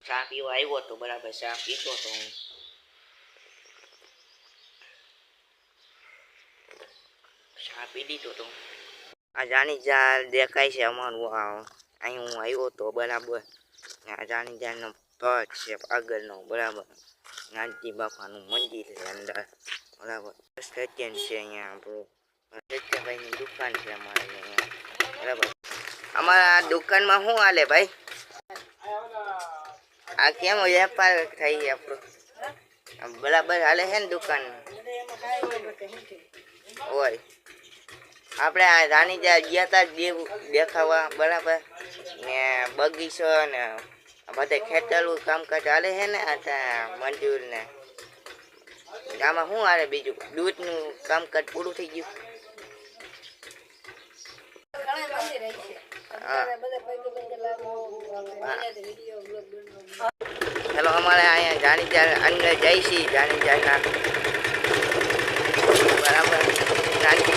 ચા પીવા આવ્યો તો બરાબર ચા પીતો તો હું ચા પી દીધો તો આ જાની જાર દેખાય છે અમારું અહીં હું આવ્યો તો બરાબર આ જાની જારનો ભટ છે આગળનો બરાબર નાનજી બાપાનું મંદિર છે અંદર બરાબર સ્ટેશન છે અહીંયા આપણું સત્યભાઈની દુકાન છે અમારે અહીંયા બરાબર અમારા દુકાનમાં શું હાલે ભાઈ આ કેમ વેપાર થઈ આપણો બરાબર હાલે છે ને દુકાન હોય આપણે આ રાની ગયા હતા દેખાવા બરાબર ને બગીચો ને બધે ખેતરનું કામકાજ હાલે છે ને આ મંજૂર ને આમાં શું હાલે બીજું દૂધનું કામકાજ પૂરું થઈ ગયું હેલો અમારે અહીંયા જાણીજાર અંદર જઈશી જાણીજારના બરાબર જાણી